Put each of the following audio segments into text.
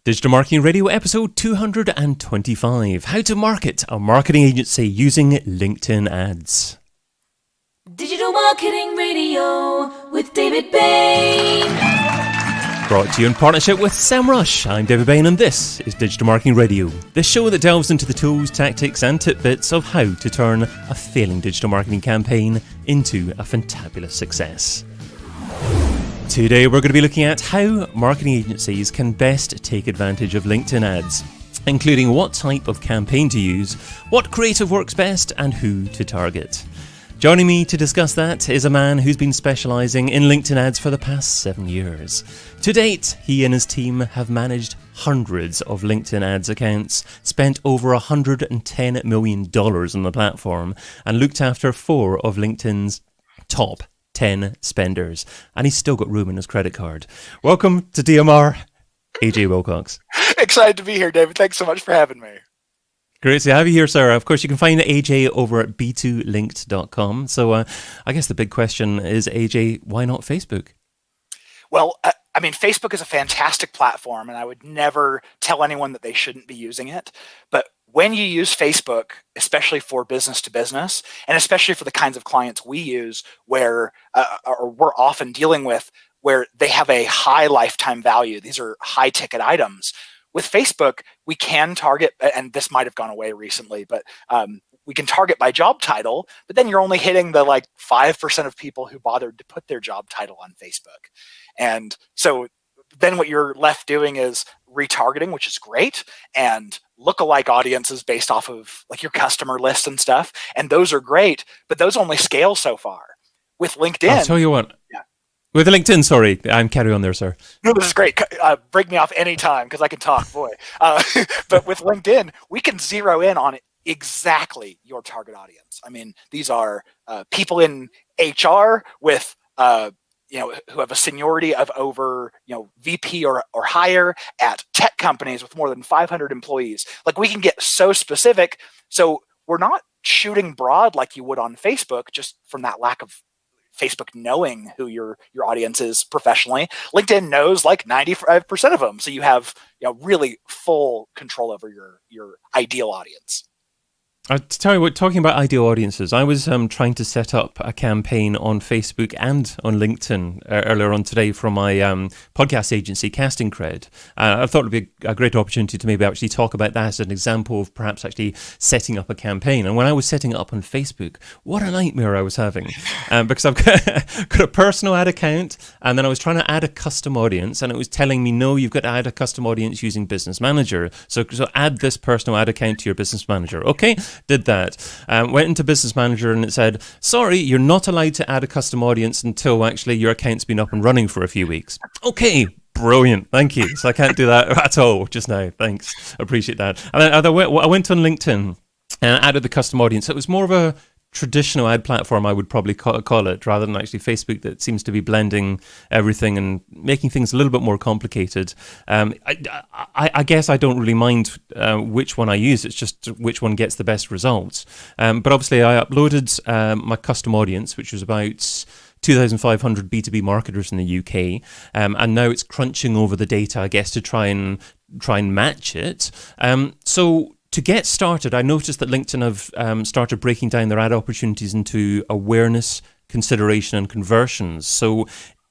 Digital Marketing Radio episode 225. How to market a marketing agency using LinkedIn ads. Digital Marketing Radio with David Bain. Brought to you in partnership with SEMrush. I'm David Bain and this is Digital Marketing Radio, the show that delves into the tools, tactics and tidbits of how to turn a failing digital marketing campaign into a fantabulous success. Today we're going to be looking at how marketing agencies can best take advantage of LinkedIn ads, including what type of campaign to use, what creative works best and who to target. Joining me to discuss that is a man who's been specialising in LinkedIn ads for the past 7 years. To date, he and his team have managed hundreds of LinkedIn ads accounts, spent over $110 million on the platform, and looked after 4 of LinkedIn's top 10 spenders, and he's still got room in his credit card. Welcome to DMR, AJ Wilcox. Excited to be here, David. Thanks so much for having me. Great to have you here, sir. Of course, you can find AJ over at b2linked.com. So I guess the big question is, AJ, why not Facebook? Well, I mean, Facebook is a fantastic platform, and I would never tell anyone that they shouldn't be using it. But when you use Facebook, especially for business to business, and especially for the kinds of clients we use where or we're often dealing with, where they have a high lifetime value, these are high ticket items. With Facebook, we can target, and this might have gone away recently, but we can target by job title, but then you're only hitting the 5% of people who bothered to put their job title on Facebook. And so then what you're left doing is retargeting, which is great, and lookalike audiences based off of your customer list and stuff. And those are great, but those only scale so far. With LinkedIn. I'll tell you what. Yeah. With LinkedIn, sorry, I'm carry on there, sir. No, this is great. Break me off anytime because I can talk, boy. But with LinkedIn, we can zero in on exactly your target audience. I mean, these are people in HR with who have a seniority of over VP or higher at tech companies with more than 500 employees. We can get so specific. So we're not shooting broad like you would on Facebook, just from that lack of Facebook knowing who your audience is professionally. LinkedIn knows 95% of them. So you have really full control over your ideal audience. I'll tell you what, talking about ideal audiences, I was trying to set up a campaign on Facebook and on LinkedIn earlier on today for my podcast agency, Casting Cred. I thought it would be a great opportunity to maybe actually talk about that as an example of perhaps actually setting up a campaign. And when I was setting it up on Facebook, what a nightmare I was having. Because I've got a personal ad account, and then I was trying to add a custom audience, and it was telling me, no, you've got to add a custom audience using Business Manager. So add this personal ad account to your Business Manager. Okay. Did that. Went into Business Manager and it said, sorry, you're not allowed to add a custom audience until actually your account's been up and running for a few weeks. Okay, brilliant. Thank you. So I can't do that at all just now. Thanks. Appreciate that. And then I went on LinkedIn and added the custom audience. It was more of a traditional ad platform, I would probably call it, rather than actually Facebook that seems to be blending everything and making things a little bit more complicated. I guess I don't really mind which one I use, it's just which one gets the best results. But obviously I uploaded my custom audience, which was about 2,500 B2B marketers in the UK, and now it's crunching over the data, I guess, to try and match it. So to get started, I noticed that LinkedIn have started breaking down their ad opportunities into awareness, consideration, and conversions. So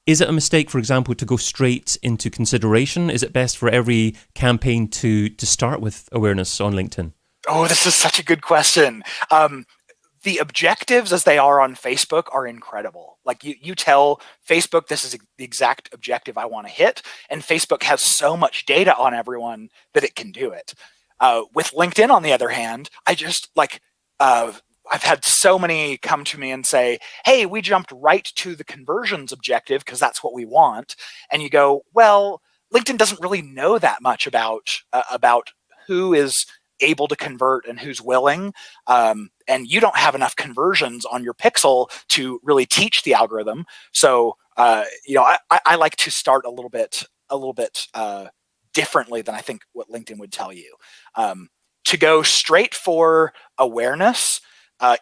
is it a mistake, for example, to go straight into consideration? Is it best for every campaign to start with awareness on LinkedIn? Oh, this is such a good question. The objectives as they are on Facebook are incredible. You tell Facebook, this is the exact objective I want to hit, and Facebook has so much data on everyone that it can do it. With LinkedIn, on the other hand, I just I've had so many come to me and say, hey, we jumped right to the conversions objective because that's what we want. And you go, well, LinkedIn doesn't really know that much about who is able to convert and who's willing. And you don't have enough conversions on your pixel to really teach the algorithm. So, I like to start a little bit differently than I think what LinkedIn would tell you. To go straight for awareness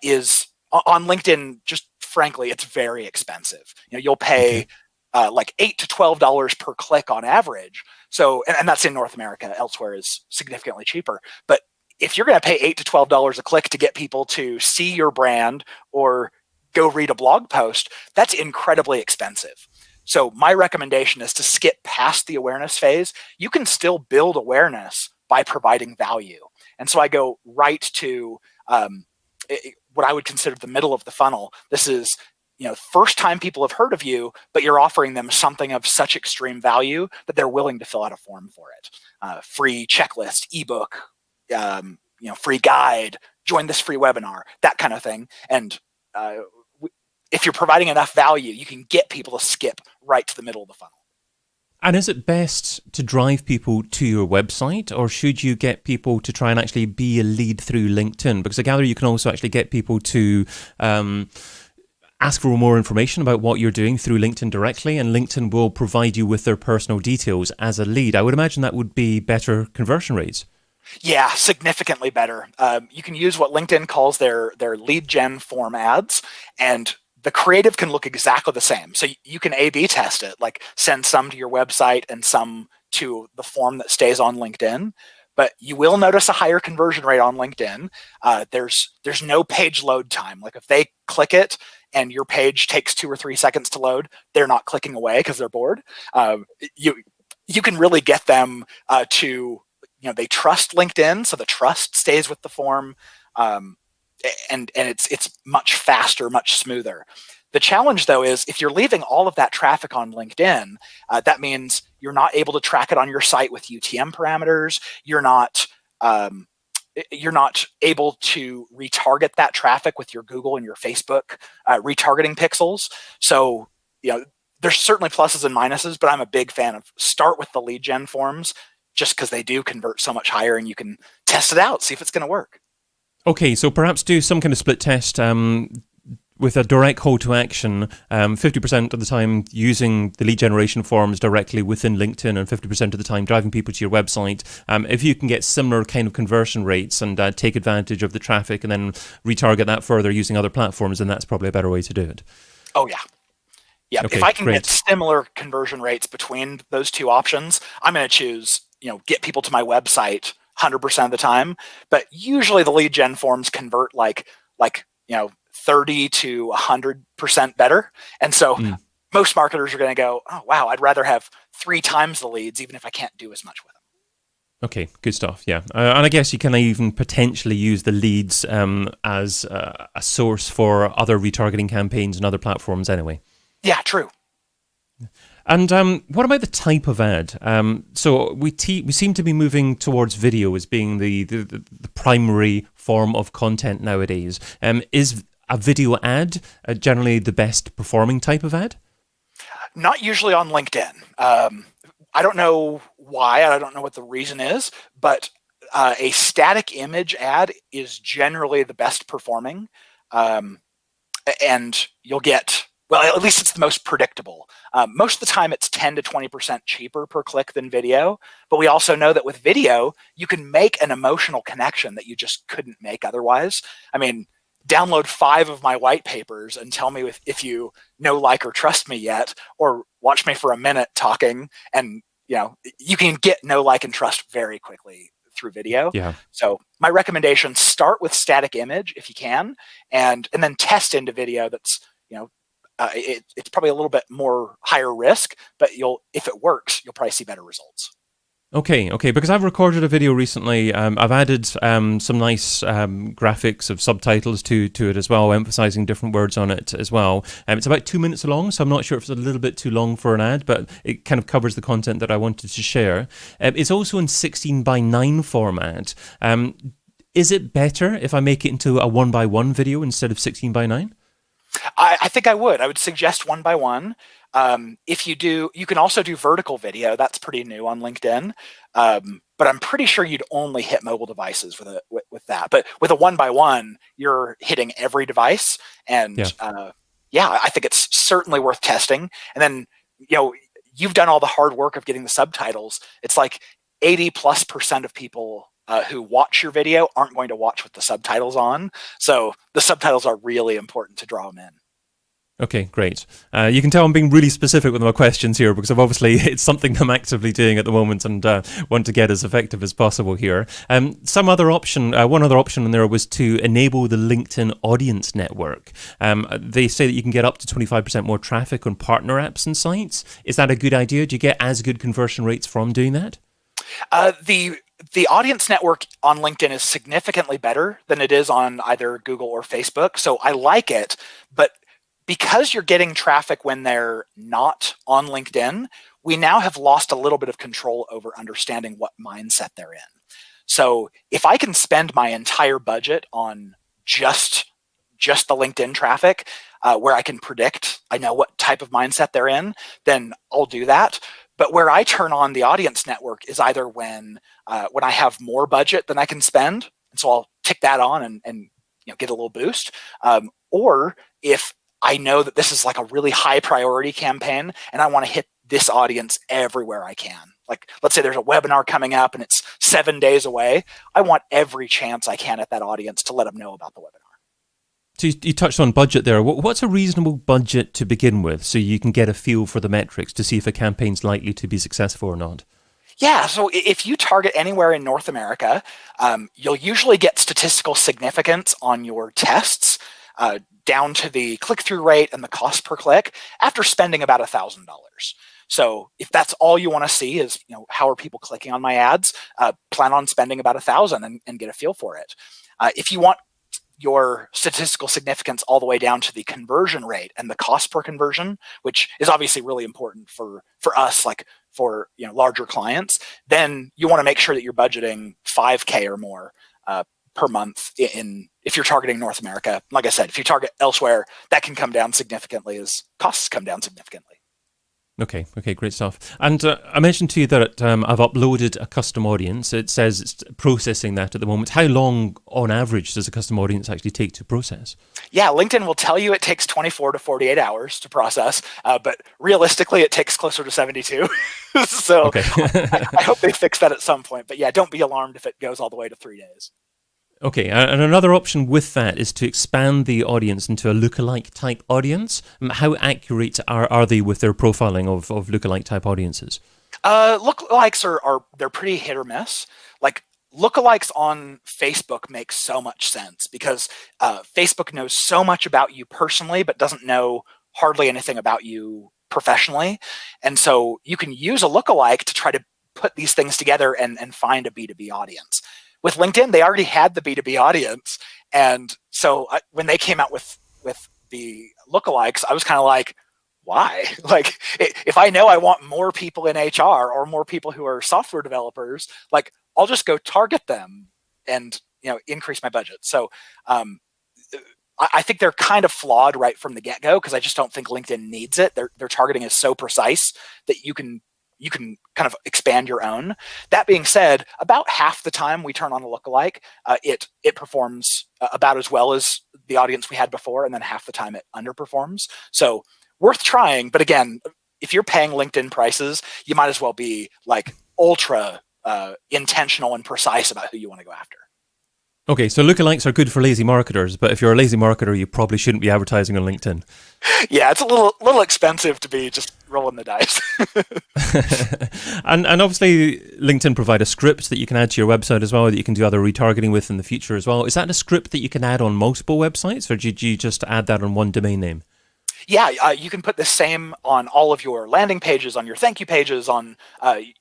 is on LinkedIn, just frankly, it's very expensive. You'll pay like $8 to $12 per click on average. So, and that's in North America. Elsewhere is significantly cheaper. But if you're going to pay $8 to $12 a click to get people to see your brand or go read a blog post, that's incredibly expensive. So my recommendation is to skip past the awareness phase. You can still build awareness by providing value. And so I go right to what I would consider the middle of the funnel. This is, first time people have heard of you, but you're offering them something of such extreme value that they're willing to fill out a form for it. Free checklist, ebook, free guide, join this free webinar, that kind of thing. And if you're providing enough value, you can get people to skip right to the middle of the funnel. And is it best to drive people to your website, or should you get people to try and actually be a lead through LinkedIn? Because I gather you can also actually get people to ask for more information about what you're doing through LinkedIn directly, and LinkedIn will provide you with their personal details as a lead. I would imagine that would be better conversion rates. Yeah, significantly better. You can use what LinkedIn calls their lead gen form ads, and the creative can look exactly the same. So you can A/B test it, like send some to your website and some to the form that stays on LinkedIn. But you will notice a higher conversion rate on LinkedIn. There's no page load time. Like if they click it and your page takes 2 or 3 seconds to load, they're not clicking away because they're bored. You can really get them to, they trust LinkedIn, so the trust stays with the form. And it's much faster, much smoother. The challenge, though, is if you're leaving all of that traffic on LinkedIn, that means you're not able to track it on your site with UTM parameters. You're not able to retarget that traffic with your Google and your Facebook retargeting pixels. So, there's certainly pluses and minuses, but I'm a big fan of start with the lead gen forms just because they do convert so much higher, and you can test it out, see if it's going to work. Okay, so perhaps do some kind of split test with a direct call to action, 50% of the time using the lead generation forms directly within LinkedIn, and 50% of the time driving people to your website. If you can get similar kind of conversion rates and take advantage of the traffic and then retarget that further using other platforms, then that's probably a better way to do it. Oh, yeah. Yeah, okay, if I can get similar conversion rates between those two options, I'm going to choose, get people to my website 100% of the time. But usually the lead gen forms convert like 30 to 100% better. And so most marketers are going to go, oh, wow, I'd rather have 3 times the leads, even if I can't do as much with them. Okay, good stuff. Yeah. And I guess you can even potentially use the leads as a source for other retargeting campaigns and other platforms anyway. Yeah, true. And what about the type of ad? So we seem to be moving towards video as being the primary form of content nowadays. Is a video ad generally the best performing type of ad? Not usually on LinkedIn. I don't know why. I don't know what the reason is, but a static image ad is generally the best performing. And you'll get... Well, at least it's the most predictable. Most of the time, it's 10 to 20% cheaper per click than video. But we also know that with video, you can make an emotional connection that you just couldn't make otherwise. I mean, download 5 of my white papers and tell me if you know, like, or trust me yet, or watch me for a minute talking. And, you can get know, like, and trust very quickly through video. Yeah. So my recommendation, start with static image if you can, and then test into video that's, it's probably a little bit more higher risk, but if it works, you'll probably see better results. Okay, because I've recorded a video recently. I've added some nice graphics of subtitles to it as well, emphasizing different words on it as well. It's about 2 minutes long, so I'm not sure if it's a little bit too long for an ad, but it kind of covers the content that I wanted to share. It's also in 16:9 format. Is it better if I make it into a 1:1 video instead of 16:9? I think I would suggest 1:1. If you do, you can also do vertical video. That's pretty new on LinkedIn. But I'm pretty sure you'd only hit mobile devices with that. But with a 1:1, you're hitting every device. And I think it's certainly worth testing. And then, you've done all the hard work of getting the subtitles. It's like 80+% of people who watch your video aren't going to watch with the subtitles on. So the subtitles are really important to draw them in. Okay, great. You can tell I'm being really specific with my questions here because it's something I'm actively doing at the moment and want to get as effective as possible here. One other option in there was to enable the LinkedIn Audience Network. They say that you can get up to 25% more traffic on partner apps and sites. Is that a good idea? Do you get as good conversion rates from doing that? The audience network on LinkedIn is significantly better than it is on either Google or Facebook. So I like it, but because you're getting traffic when they're not on LinkedIn, we now have lost a little bit of control over understanding what mindset they're in. So if I can spend my entire budget on just the LinkedIn traffic, where I can predict, I know what type of mindset they're in, then I'll do that. But where I turn on the audience network is either when I have more budget than I can spend, and so I'll tick that on and get a little boost, or if I know that this is like a really high priority campaign and I want to hit this audience everywhere I can. Like, let's say there's a webinar coming up and it's 7 days away. I want every chance I can at that audience to let them know about the webinar. So you touched on budget there. What's a reasonable budget to begin with so you can get a feel for the metrics to see if a campaign's likely to be successful or not? Yeah, so if you target anywhere in North America, you'll usually get statistical significance on your tests, down to the click-through rate and the cost per click after spending about $1,000. So if that's all you want to see is, how are people clicking on my ads, plan on spending about $1,000 and get a feel for it. If you want your statistical significance all the way down to the conversion rate and the cost per conversion, which is obviously really important for us, like for larger clients, then you want to make sure that you're budgeting $5,000 or more per month if you're targeting North America. Like I said, if you target elsewhere, that can come down significantly as costs come down significantly. Okay, great stuff. And I mentioned to you that I've uploaded a custom audience. It says it's processing that at the moment. How long, on average, does a custom audience actually take to process? Yeah, LinkedIn will tell you it takes 24 to 48 hours to process, but realistically, it takes closer to 72. So okay. I hope they fix that at some point. But yeah, don't be alarmed if it goes all the way to 3 days. Okay, and another option with that is to expand the audience into a lookalike type audience. How accurate are they with their profiling of lookalike type audiences? Lookalikes they're pretty hit or miss. Like lookalikes on Facebook make so much sense because Facebook knows so much about you personally, but doesn't know hardly anything about you professionally. And so you can use a lookalike to try to put these things together and find a B2B audience. With LinkedIn, they already had the B2B audience. And so when they came out with the lookalikes, I was kind of like, why? Like, if I know I want more people in HR or more people who are software developers, like, I'll just go target them and, increase my budget. So I think they're kind of flawed right from the get-go because I just don't think LinkedIn needs it. Their targeting is so precise that you can kind of expand your own. That being said, about half the time we turn on a lookalike, it performs about as well as the audience we had before, and then half the time it underperforms. So worth trying, but again, if you're paying LinkedIn prices, you might as well be like ultra intentional and precise about who you want to go after. Okay, so lookalikes are good for lazy marketers, but if you're a lazy marketer, you probably shouldn't be advertising on LinkedIn. Yeah, it's a little expensive to be just rolling the dice. and obviously, LinkedIn provide a script that you can add to your website as well, that you can do other retargeting with in the future as well. Is that a script that you can add on multiple websites, or do you just add that on one domain name? Yeah, you can put the same on all of your landing pages, on your thank you pages, on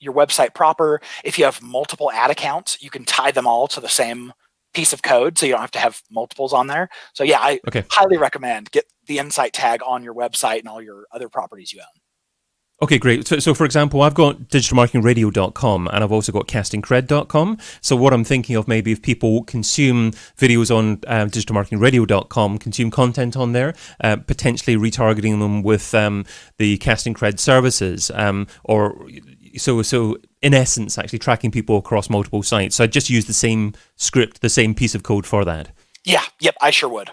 your website proper. If you have multiple ad accounts, you can tie them all to the same piece of code, so you don't have to have multiples on there. So yeah, I highly recommend get the Insight tag on your website and all your other properties you own. Okay, great. So for example, I've got digitalmarketingradio.com and I've also got castingcred.com. So what I'm thinking of, maybe if people consume videos on digitalmarketingradio.com, consume content on there, potentially retargeting them with the Casting Cred services, or so in essence, actually tracking people across multiple sites. So I'd just use the same script, the same piece of code for that. Yeah, yep, I sure would.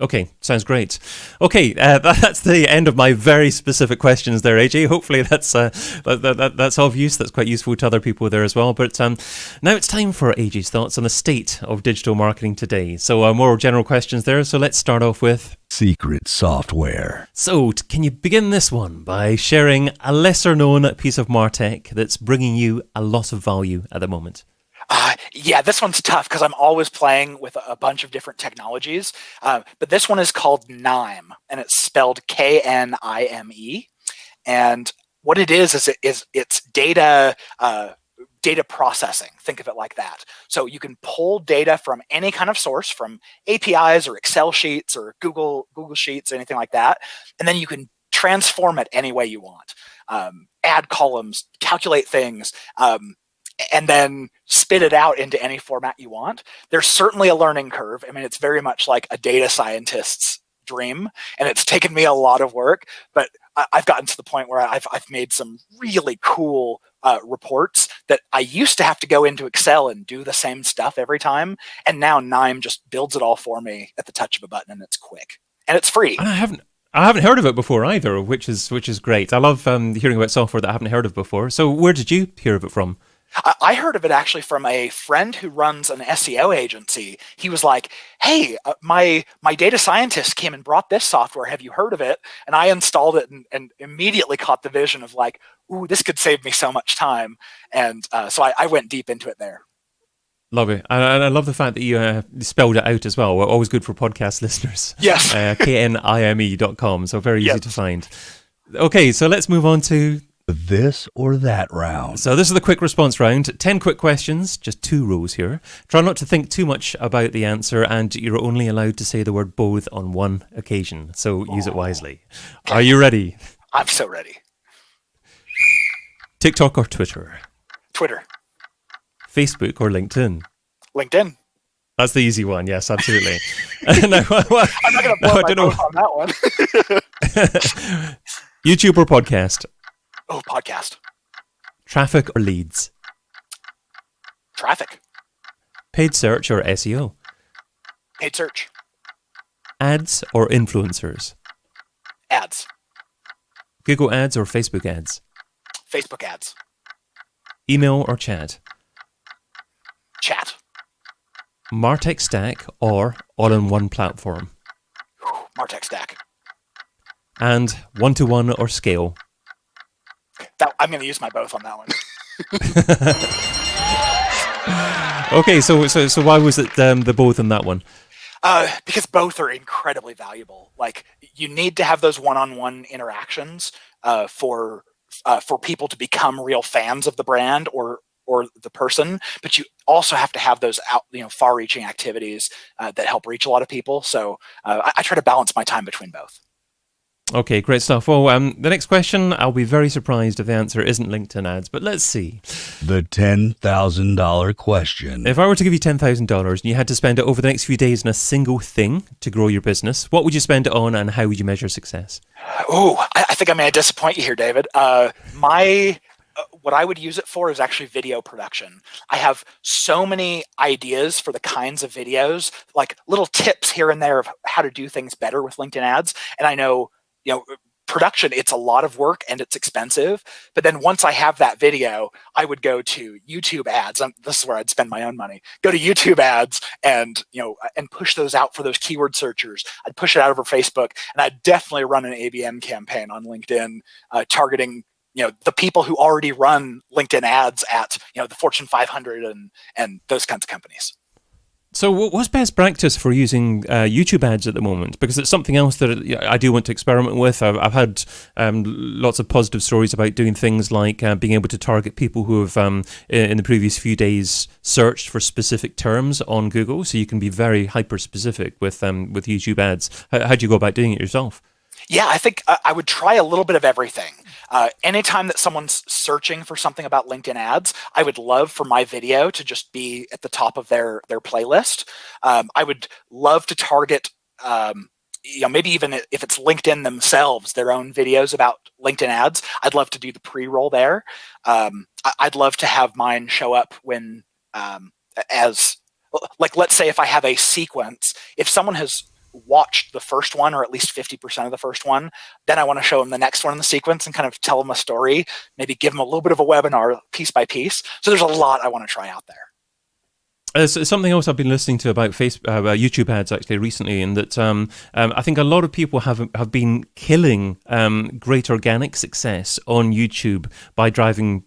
Okay, sounds great. Okay, that's the end of my very specific questions there, AJ. Hopefully that's that's of use. That's quite useful to other people there as well. But now it's time for AJ's thoughts on the state of digital marketing today. So more general questions there. So let's start off with secret software. So can you begin this one by sharing a lesser known piece of MarTech that's bringing you a lot of value at the moment? Yeah, this one's tough because I'm always playing with a bunch of different technologies. But this one is called Knime, and it's spelled Knime. And what it is it's data processing. Think of it like that. So you can pull data from any kind of source, from APIs or Excel sheets or Google Sheets, anything like that, and then you can transform it any way you want. Add columns, calculate things. And then spit it out into any format you want. There's certainly a learning curve. I mean, it's very much like a data scientist's dream, and it's taken me a lot of work, but I've gotten to the point where I've made some really cool reports that I used to have to go into Excel and do the same stuff every time, and now Knime just builds it all for me at the touch of a button, and it's quick and it's free. I haven't heard of it before either, which is great. I love hearing about software that I haven't heard of before. So where did you hear of it from? I heard of it actually from a friend who runs an SEO agency. He was like, hey, my data scientist came and brought this software. Have you heard of it? And I installed it and immediately caught the vision of like, ooh, this could save me so much time. And so I went deep into it there. Love it. And I love the fact that you spelled it out as well. We're always good for podcast listeners. Yes. knime.com. So very easy to find. Okay, so let's move on to this or that round. So this is the quick response round. 10 quick questions, just 2 rows here. Try not to think too much about the answer, and you're only allowed to say the word both on one occasion. So use it wisely. Are you ready? I'm so ready. TikTok or Twitter? Twitter. Facebook or LinkedIn? LinkedIn. That's the easy one. Yes, absolutely. No, well, I'm not going to blow my nose on that one. YouTube or podcast? Oh, podcast. Traffic or leads? Traffic. Paid search or SEO? Paid search. Ads or influencers? Ads. Google ads or Facebook ads? Facebook ads. Email or chat? Chat. MarTech stack or all-in-one platform? MarTech stack. And one-to-one or scale? I'm going to use my both on that one. Okay, so why was it the both in that one? Because both are incredibly valuable. Like, you need to have those one-on-one interactions for people to become real fans of the brand or the person, but you also have to have those far-reaching activities that help reach a lot of people. So I try to balance my time between both. Okay, great stuff. Well, the next question, I'll be very surprised if the answer isn't LinkedIn ads, but let's see. The $10,000 question. If I were to give you $10,000 and you had to spend it over the next few days on a single thing to grow your business, what would you spend it on and how would you measure success? Oh, I think I may disappoint you here, David. What I would use it for is actually video production. I have so many ideas for the kinds of videos, like little tips here and there of how to do things better with LinkedIn ads. And I know, production, it's a lot of work and it's expensive. But then once I have that video, I would go to YouTube ads. This is where I'd spend my own money. Go to YouTube ads and push those out for those keyword searchers. I'd push it out over Facebook, and I'd definitely run an ABM campaign on LinkedIn, targeting the people who already run LinkedIn ads at the Fortune 500 and those kinds of companies. So what's best practice for using YouTube ads at the moment? Because it's something else that I do want to experiment with. I've had lots of positive stories about doing things like being able to target people who have, in the previous few days, searched for specific terms on Google. So you can be very hyper-specific with YouTube ads. How do you go about doing it yourself? Yeah, I think I would try a little bit of everything. Anytime that someone's searching for something about LinkedIn ads, I would love for my video to just be at the top of their playlist. I would love to target, maybe even if it's LinkedIn themselves, their own videos about LinkedIn ads. I'd love to do the pre-roll there. I'd love to have mine show up when, let's say if I have a sequence, if someone has watched the first one, or at least 50% of the first one, then I want to show them the next one in the sequence and kind of tell them a story, maybe give them a little bit of a webinar piece by piece. So there's a lot I want to try out there. Something else I've been listening to about YouTube ads actually recently, and that I think a lot of people have been killing great organic success on YouTube by driving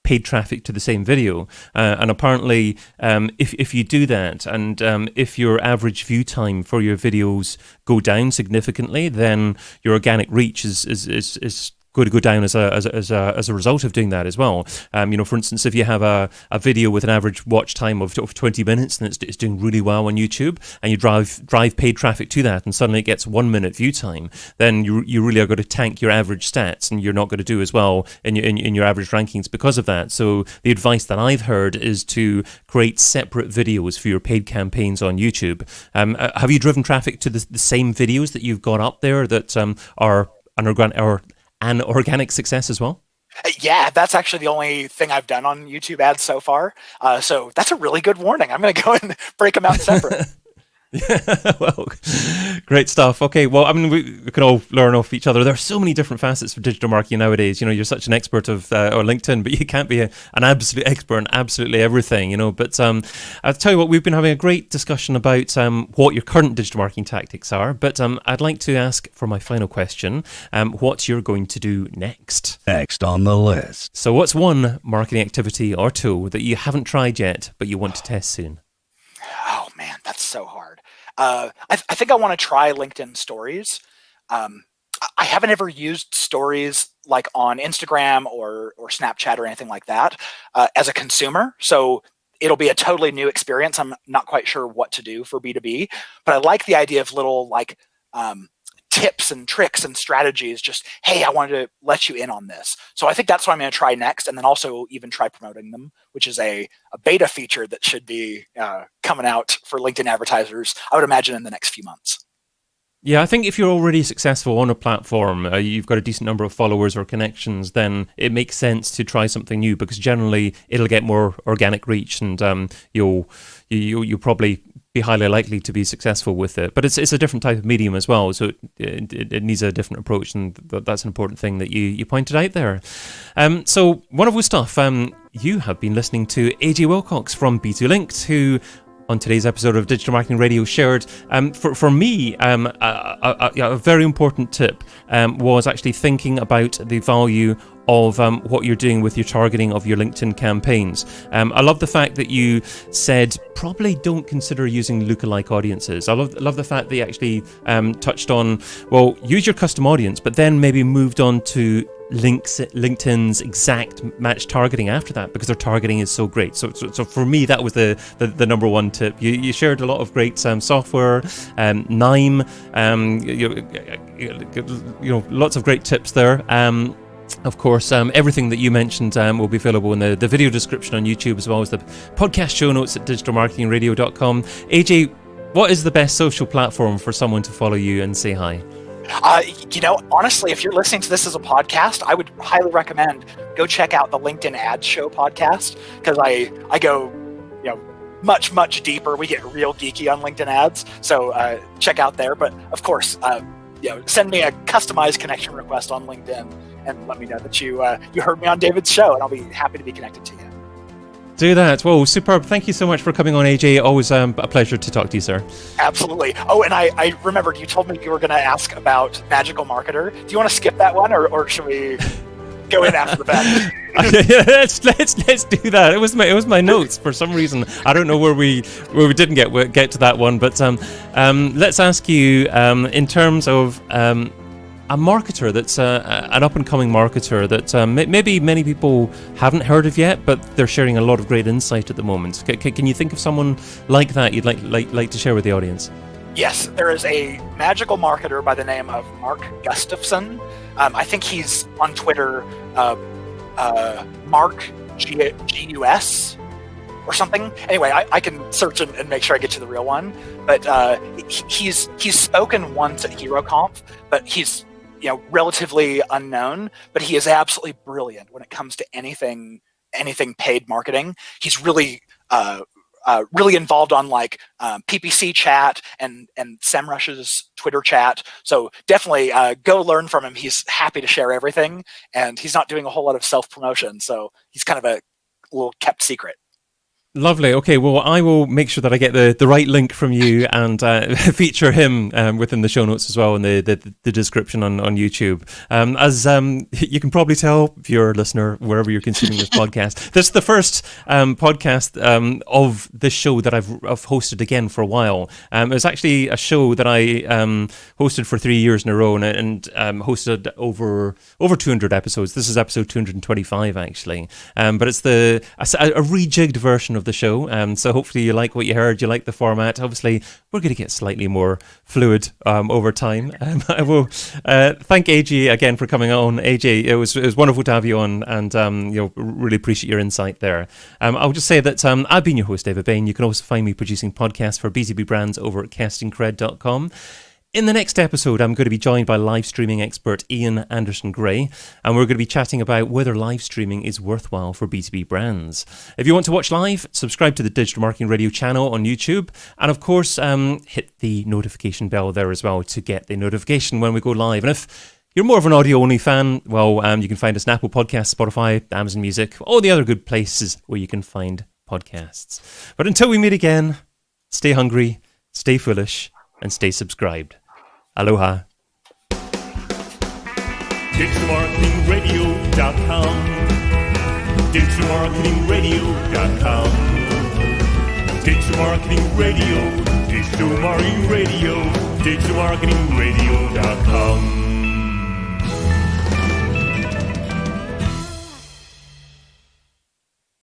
paid traffic to the same video, and apparently if you do that, and if your average view time for your videos go down significantly, then your organic reach is going to go down as a result of doing that as well. For instance, if you have a video with an average watch time of 20 minutes and it's doing really well on YouTube, and you drive paid traffic to that, and suddenly it gets 1 minute view time, then you really are going to tank your average stats, and you're not going to do as well in your average rankings because of that. So the advice that I've heard is to create separate videos for your paid campaigns on YouTube. Have you driven traffic to the same videos that you've got up there that are an organic success as well? Yeah, that's actually the only thing I've done on YouTube ads so far. So that's a really good warning. I'm going to go and break them out separate. Yeah, well, great stuff. Okay, well, I mean, we can all learn off each other. There are so many different facets for digital marketing nowadays. You're such an expert of or LinkedIn, but you can't be an absolute expert in absolutely everything. But I'll tell you what, we've been having a great discussion about what your current digital marketing tactics are. But I'd like to ask for my final question: what you're going to do next? Next on the list. So, what's one marketing activity or tool that you haven't tried yet but you want to test soon? Oh man, that's so hard. I think I want to try LinkedIn Stories. I haven't ever used Stories like on Instagram or Snapchat or anything like that as a consumer. So it'll be a totally new experience. I'm not quite sure what to do for B2B, but I like the idea of little tips and tricks and strategies. Just, hey, I wanted to let you in on this. So I think that's what I'm going to try next, and then also even try promoting them, which is a beta feature that should be coming out for LinkedIn advertisers, I would imagine, in the next few months. Yeah, I think if you're already successful on a platform, you've got a decent number of followers or connections, then it makes sense to try something new, because generally it'll get more organic reach, and you'll probably be highly likely to be successful with it. But it's a different type of medium as well, so it needs a different approach, and that's an important thing that you pointed out there. So wonderful stuff. You have been listening to AJ Wilcox from B2 Linked, who on today's episode of Digital Marketing Radio shared, for me, a very important tip was actually thinking about the value of what you're doing with your targeting of your LinkedIn campaigns. I love the fact that you said probably don't consider using lookalike audiences. I love the fact that you actually touched on, well, use your custom audience, but then maybe moved on to LinkedIn's exact match targeting after that, because their targeting is so great. So for me, that was the number one tip. You shared a lot of great software, Nime, lots of great tips there. Of course, everything that you mentioned will be available in the video description on YouTube, as well as the podcast show notes at digitalmarketingradio.com. AJ, what is the best social platform for someone to follow you and say hi? Honestly, if you're listening to this as a podcast, I would highly recommend go check out the LinkedIn Ads Show podcast, because I go, much, much deeper. We get real geeky on LinkedIn ads. So check out there. But of course, send me a customized connection request on LinkedIn and let me know that you heard me on David's show, and I'll be happy to be connected to you. Do that. Well, superb. Thank you so much for coming on, AJ. Always a pleasure to talk to you, sir. Absolutely. Oh, and I remembered you told me you were going to ask about Magical Marketer. Do you want to skip that one, or should we go in after the fact? let's do that. It was my notes for some reason. I don't know where we didn't get to that one, but let's ask you in terms of a marketer that's an up-and-coming marketer that maybe many people haven't heard of yet, but they're sharing a lot of great insight at the moment. Can you think of someone like that you'd like to share with the audience? Yes, there is a magical marketer by the name of Mark Gustafson. I think he's on Twitter, Mark GUS or something. Anyway, I can search and make sure I get to the real one. But he's spoken once at HeroConf, but he's relatively unknown, but he is absolutely brilliant when it comes to anything paid marketing. He's really really involved on like PPC chat and SEMrush's Twitter chat. So definitely go learn from him. He's happy to share everything, and he's not doing a whole lot of self-promotion. So he's kind of a little kept secret. Lovely. Okay, well, I will make sure that I get the right link from you and feature him within the show notes as well in the description on YouTube. As you can probably tell, if you're a listener, wherever you're consuming this podcast, this is the first podcast of this show that I've hosted again for a while. It was actually a show that I hosted for 3 years in a row and hosted over 200 episodes. This is episode 225, actually. But it's a rejigged version of the show, so hopefully you like what you heard, you like the format. Obviously we're going to get slightly more fluid over time. I will thank AJ again for coming on. AJ, it was wonderful to have you on, and really appreciate your insight there. I'll just say that I've been your host, David Bain. You can also find me producing podcasts for B2B brands over at castingcred.com. In the next episode, I'm going to be joined by live streaming expert Ian Anderson-Gray, and we're going to be chatting about whether live streaming is worthwhile for B2B brands. If you want to watch live, subscribe to the Digital Marketing Radio channel on YouTube, and of course, hit the notification bell there as well to get the notification when we go live. And if you're more of an audio-only fan, well, you can find us on Apple Podcasts, Spotify, Amazon Music, all the other good places where you can find podcasts. But until we meet again, stay hungry, stay foolish, and stay subscribed. Aloha. DigitalMarketingRadio.com. DigitalMarketingRadio.com. Digital Marketing Radio. Digital Marketing Radio. DigitalMarketingRadio.com.